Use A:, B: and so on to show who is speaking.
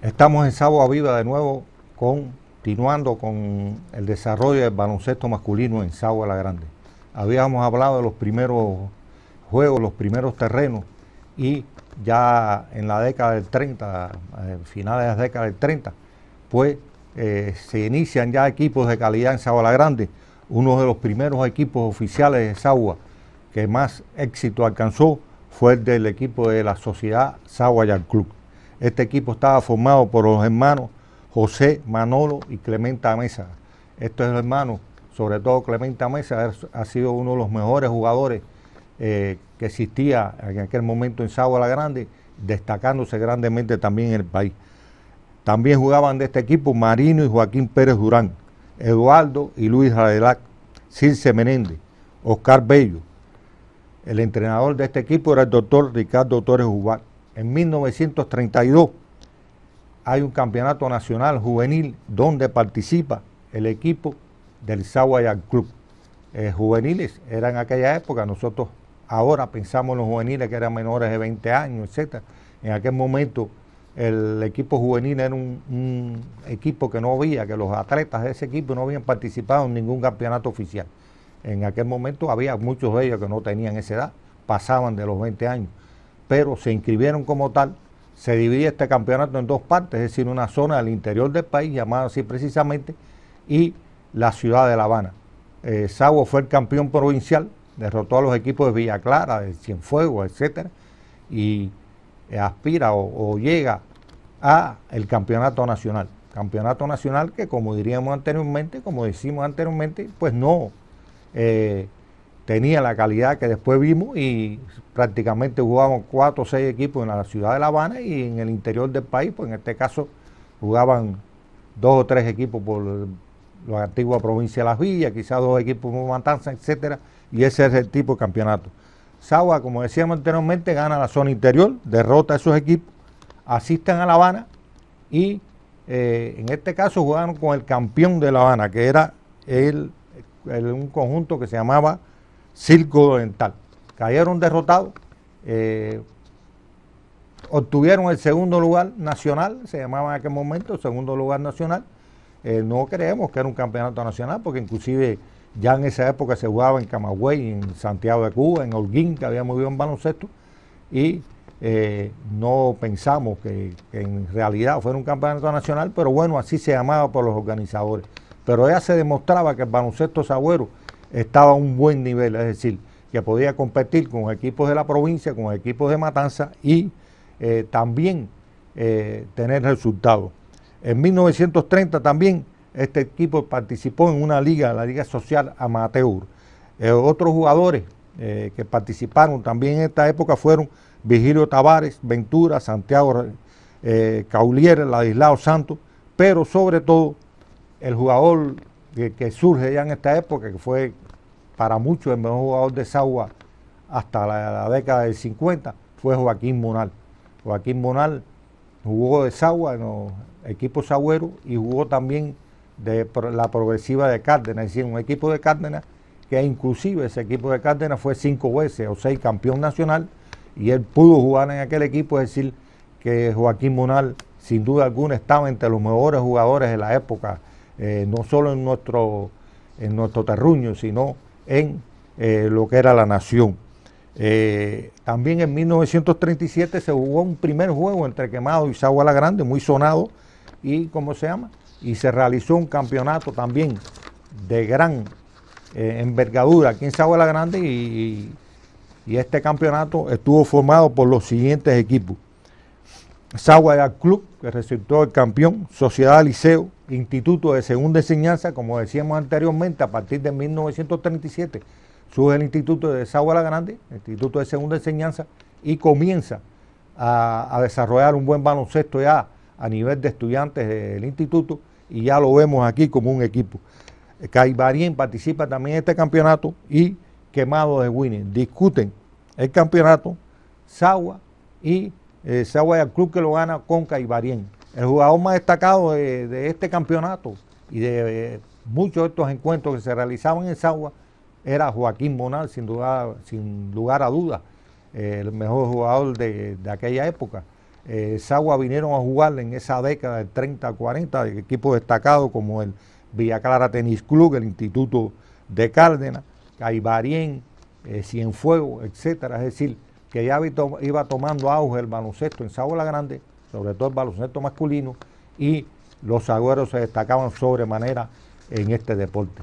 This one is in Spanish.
A: Estamos en Sagua Viva de nuevo, continuando con el desarrollo del baloncesto masculino en Sagua la Grande. Habíamos hablado de los primeros juegos, los primeros terrenos, y ya en la década del 30, finales de la década del 30, pues se inician ya equipos de calidad en Sagua la Grande. Uno de los primeros equipos oficiales de Sagua que más éxito alcanzó fue el del equipo de la Sociedad Sagua Yacht Club. Este equipo estaba formado por los hermanos José, Manolo y Clemente Mesa. Estos hermanos, sobre todo Clemente Mesa, ha sido uno de los mejores jugadores que existía en aquel momento en Sagua la Grande, destacándose grandemente también en el país. También jugaban de este equipo Marino y Joaquín Pérez Durán, Eduardo y Luis Radelac, Circe Menéndez, Oscar Bello. El entrenador de este equipo era el doctor Ricardo Torres Ubar. En 1932 hay un campeonato nacional juvenil donde participa el equipo del Sagua Yacht Club. Juveniles era en aquella época, nosotros ahora pensamos en los juveniles que eran menores de 20 años, etc. En aquel momento el equipo juvenil era un equipo que no había, que los atletas de ese equipo no habían participado en ningún campeonato oficial. En aquel momento había muchos de ellos que no tenían esa edad, pasaban de los 20 años, pero se inscribieron como tal. Se dividía este campeonato en dos partes, es decir, una zona del interior del país, llamada así precisamente, y la ciudad de La Habana. Sagua fue el campeón provincial, derrotó a los equipos de Villa Clara, de Cienfuegos, etcétera, y aspira o llega a el campeonato nacional. Campeonato nacional que, como diríamos anteriormente, como decimos anteriormente, pues no tenía la calidad que después vimos, y prácticamente jugábamos 4 o 6 equipos en la ciudad de La Habana, y en el interior del país, pues en este caso jugaban 2 o 3 equipos por la antigua provincia de Las Villas, quizás 2 equipos por Matanzas, etcétera, y ese es el tipo de campeonato. Sagua, como decíamos anteriormente, gana la zona interior, derrota a esos equipos, asisten a La Habana y en este caso jugaron con el campeón de La Habana, que era un conjunto que se llamaba Circo Oriental. Cayeron derrotados, obtuvieron el segundo lugar nacional, se llamaba en aquel momento el segundo lugar nacional. No creemos que era un campeonato nacional, porque inclusive ya en esa época se jugaba en Camagüey, en Santiago de Cuba, en Holguín, que habíamos vivido en baloncesto, y no pensamos que en realidad fuera un campeonato nacional, pero bueno, así se llamaba por los organizadores. Pero ya se demostraba que el baloncesto sagüero estaba a un buen nivel, es decir, que podía competir con equipos de la provincia, con equipos de Matanza, y también tener resultados. En 1930 también este equipo participó en una liga, la Liga Social Amateur. Otros jugadores que participaron también en esta época fueron Vigilio Tavares, Ventura, Santiago Caulier, Ladislao Santos, pero sobre todo el jugador que surge ya en esta época, que fue para muchos el mejor jugador de Sagua hasta la década del 50, fue Joaquín Monal. Joaquín Monal jugó de Sagua en los equipos sagüeros y jugó también de la Progresiva de Cárdenas, es decir, un equipo de Cárdenas que inclusive ese equipo de Cárdenas fue 5 veces o 6 campeón nacional, y él pudo jugar en aquel equipo. Es decir, que Joaquín Monal sin duda alguna estaba entre los mejores jugadores de la época, no solo en nuestro terruño, sino en lo que era la nación. También en 1937 se jugó un primer juego entre Quemado y Sagua la Grande, muy sonado, y ¿cómo se llama? Y se realizó un campeonato también de gran envergadura aquí en Sagua la Grande, y este campeonato estuvo formado por los siguientes equipos: Sagua Yacht Club, que resultó el campeón; Sociedad Liceo, Instituto de Segunda Enseñanza, como decíamos anteriormente, a partir de 1937 surge el Instituto de Sagua la Grande, el Instituto de Segunda Enseñanza, y comienza a desarrollar un buen baloncesto ya a nivel de estudiantes del instituto, y ya lo vemos aquí como un equipo. Caibarien participa también en este campeonato, y Quemado de Winning. Discuten el campeonato Sagua y Sagua Yacht Club, que lo gana con Caibarien. El jugador más destacado de este campeonato y de muchos de estos encuentros que se realizaban en Sagua era Joaquín Monal, sin lugar a dudas, el mejor jugador de aquella época. Sagua vinieron a jugar en esa década del 30 40, equipos destacados como el Villa Clara Tenis Club, el Instituto de Cárdenas, Caibarien, Cienfuegos, etcétera. Es decir, que ya iba tomando auge el baloncesto en Sagua la Grande, sobre todo el baloncesto masculino, y los sagüeros se destacaban sobremanera en este deporte.